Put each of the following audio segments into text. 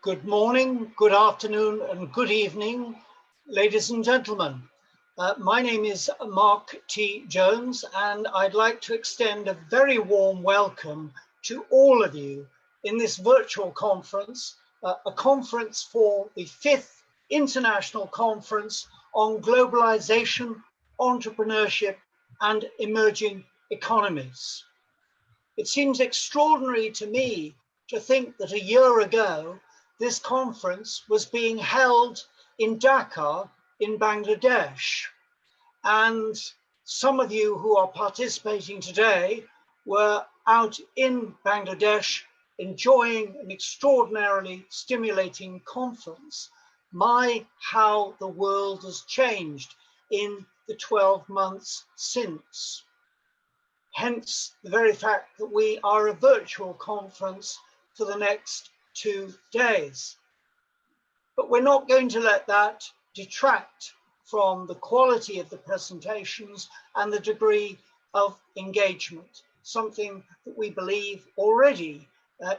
Good morning, good afternoon, and good evening, ladies and gentlemen. My name is Mark T. Jones, and I'd like to extend a very warm welcome to all of you in this virtual conference, a conference for the 5th International Conference on Globalization, Entrepreneurship, and Emerging Economies. It seems extraordinary to me to think that a year ago, this conference was being held in Dhaka in Bangladesh. And some of you who are participating today were out in Bangladesh enjoying an extraordinarily stimulating conference. My, how the world has changed in the 12 months since. Hence the very fact that we are a virtual conference for the next 2 days. But we're not going to let that detract from the quality of the presentations and the degree of engagement, something that we believe already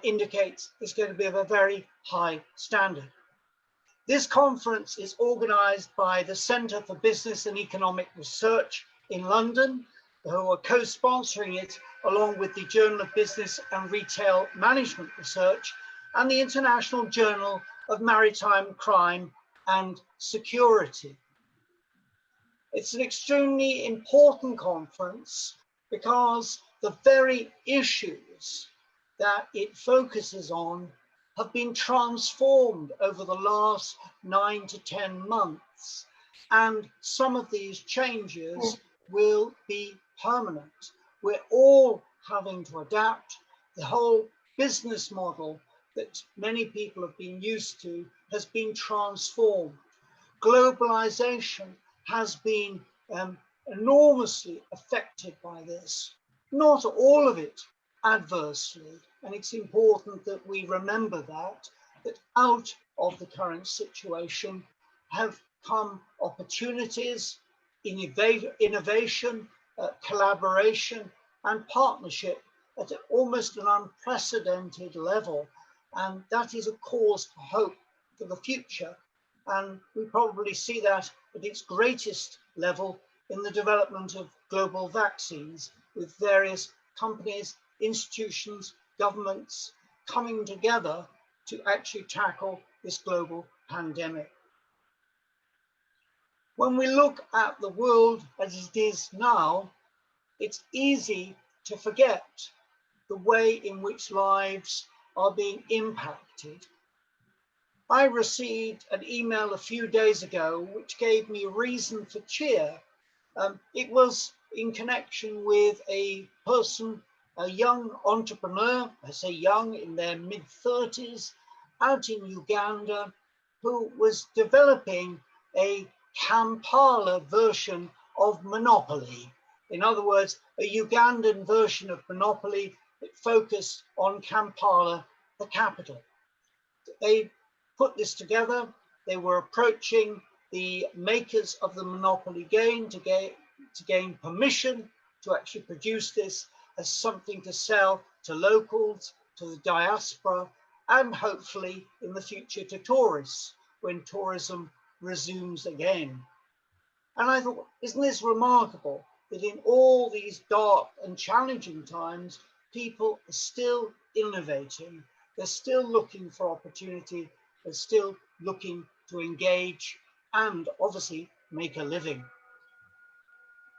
indicates is going to be of a very high standard. This conference is organized by the Centre for Business and Economic Research in London, who are co-sponsoring it along with the Journal of Business and Retail Management Research and the International Journal of Maritime Crime and Security. It's an extremely important conference because the very issues that it focuses on have been transformed over the last 9 to 10 months. And some of these changes will be permanent. We're all having to adapt. The whole business model that many people have been used to has been transformed. Globalization has been enormously affected by this, not all of it adversely. And it's important that we remember that out of the current situation have come opportunities, innovation, collaboration, and partnership at almost an unprecedented level. And that is a cause for hope for the future. And we probably see that at its greatest level in the development of global vaccines, with various companies, institutions, governments coming together to actually tackle this global pandemic. When we look at the world as it is now, it's easy to forget the way in which lives are being impacted. I received an email a few days ago which gave me reason for cheer. It was in connection with a person, a young entrepreneur, I say young, in their mid-30s, out in Uganda, who was developing a Kampala version of Monopoly. In other words, a Ugandan version of Monopoly that focused on Kampala, the capital. They put this together. They were approaching the makers of the Monopoly game to gain permission to actually produce this as something to sell to locals, to the diaspora, and hopefully in the future to tourists when tourism resumes again. And I thought, isn't this remarkable that in all these dark and challenging times, people are still innovating, they're still looking for opportunity, they're still looking to engage and obviously make a living.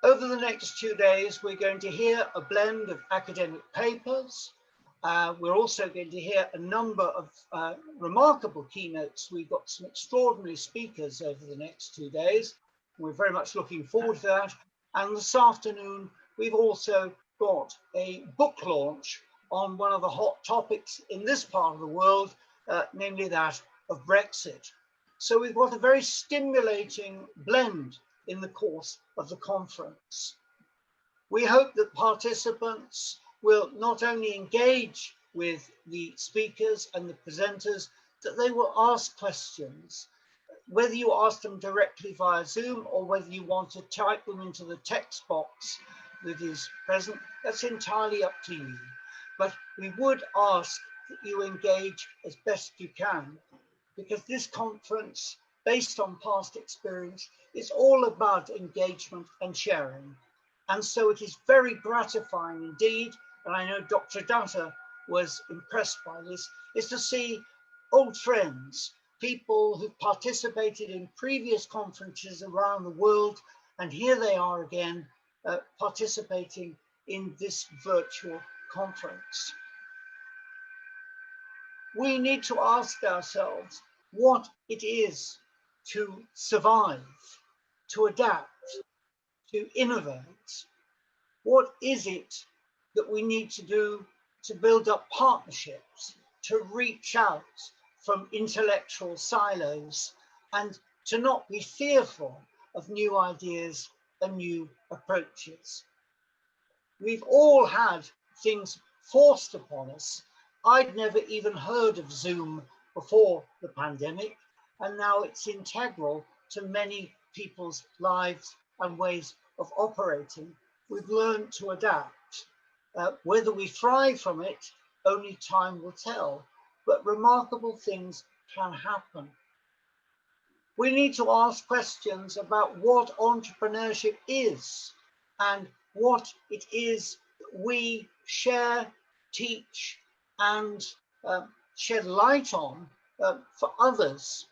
Over the next 2 days, we're going to hear a blend of academic papers. We're also going to hear a number of remarkable keynotes. We've got some extraordinary speakers over the next 2 days. We're very much looking forward to that. And this afternoon, we've also got a book launch on one of the hot topics in this part of the world, namely that of Brexit. So we've got a very stimulating blend in the course of the conference. We hope that participants will not only engage with the speakers and the presenters, that they will ask questions. Whether you ask them directly via Zoom or whether you want to type them into the text box that is present, that's entirely up to you. But we would ask that you engage as best you can because this conference, based on past experience, is all about engagement and sharing. And so it is very gratifying indeed, and I know Dr. Datta was impressed by this, is to see old friends, people who participated in previous conferences around the world, and here they are again participating in this virtual conference. We need to ask ourselves what it is to survive, to adapt, to innovate. What is it that we need to do to build up partnerships, to reach out from intellectual silos, and to not be fearful of new ideas and new approaches? We've all had things forced upon us. I'd never even heard of Zoom before the pandemic, and now it's integral to many people's lives and ways of operating. We've learned to adapt. Whether we thrive from it, only time will tell, but remarkable things can happen. We need to ask questions about what entrepreneurship is and what it is that we share, teach, and shed light on for others.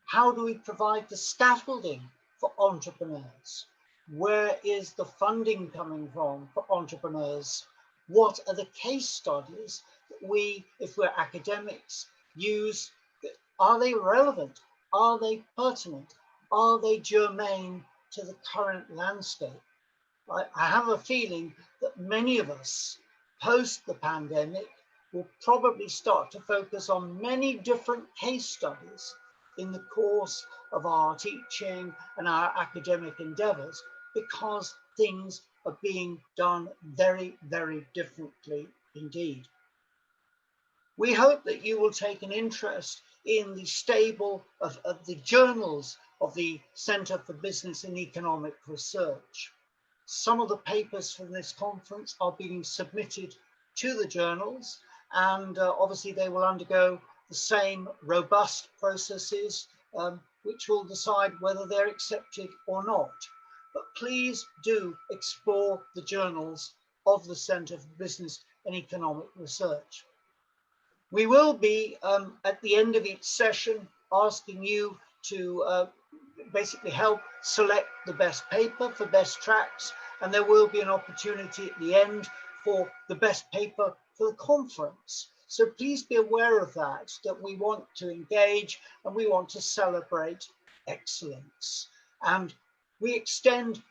How do we provide the scaffolding for entrepreneurs? Where is the funding coming from for entrepreneurs? What are the case studies that we, if we're academics, use? Are they relevant? Are they pertinent? Are they germane to the current landscape? I have a feeling that many of us, post the pandemic, will probably start to focus on many different case studies in the course of our teaching and our academic endeavors, because things are being done very, very differently indeed. We hope that you will take an interest in the stable of the journals of the Centre for Business and Economic Research. Some of the papers from this conference are being submitted to the journals, and obviously they will undergo the same robust processes which will decide whether they're accepted or not. But please do explore the journals of the Centre for Business and Economic Research. We will be, at the end of each session, asking you to basically help select the best paper for best tracks, and there will be an opportunity at the end for the best paper for the conference. So please be aware of that we want to engage and we want to celebrate excellence. And we extend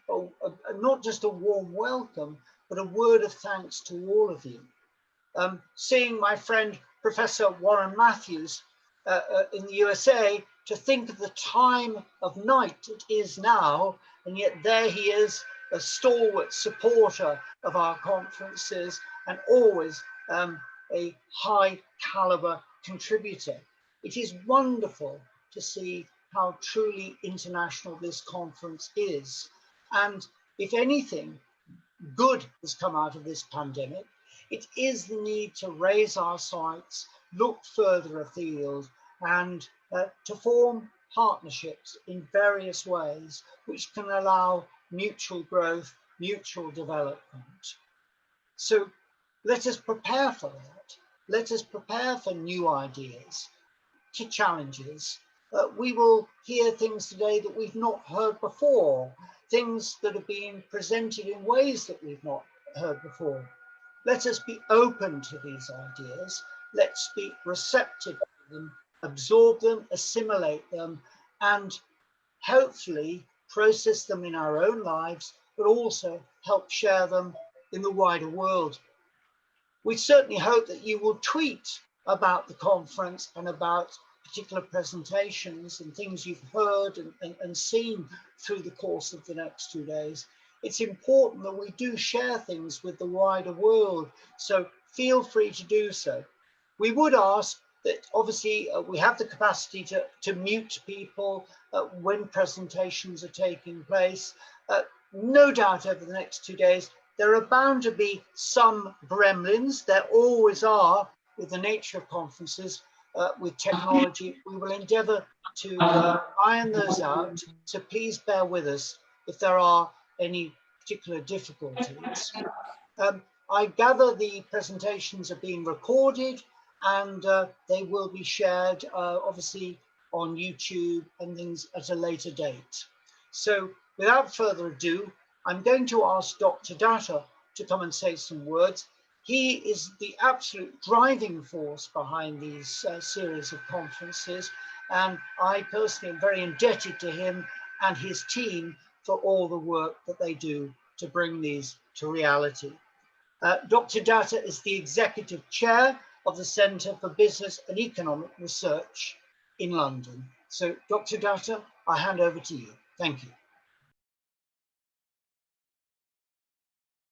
not just a warm welcome, but a word of thanks to all of you. Seeing my friend Professor Warren Matthews in the USA, to think of the time of night it is now, and yet there he is, a stalwart supporter of our conferences and always a high caliber contributor. It is wonderful to see how truly international this conference is. And if anything good has come out of this pandemic, it is the need to raise our sights, look further afield, and to form partnerships in various ways which can allow mutual growth, mutual development. So let us prepare for that. Let us prepare for new ideas, to challenges. We will hear things today that we've not heard before, things that are being presented in ways that we've not heard before. Let us be open to these ideas. Let's be receptive to them, absorb them, assimilate them, and hopefully process them in our own lives, but also help share them in the wider world. We certainly hope that you will tweet about the conference and about particular presentations and things you've heard and seen through the course of the next 2 days. It's important that we do share things with the wider world, so feel free to do so. We would ask that obviously we have the capacity to mute people when presentations are taking place. No doubt over the next 2 days, there are bound to be some gremlins. There always are with the nature of conferences, with technology. We will endeavour to iron those out, so please bear with us if there are any particular difficulties. I gather the presentations are being recorded, and they will be shared obviously on YouTube and things at a later date. So without further ado, I'm going to ask Dr. Datta to come and say some words. He is the absolute driving force behind these series of conferences, and I personally am very indebted to him and his team for all the work that they do to bring these to reality. Dr. Datta is the Executive Chair of the Centre for Business and Economic Research in London. So, Dr. Datta, I hand over to you. Thank you.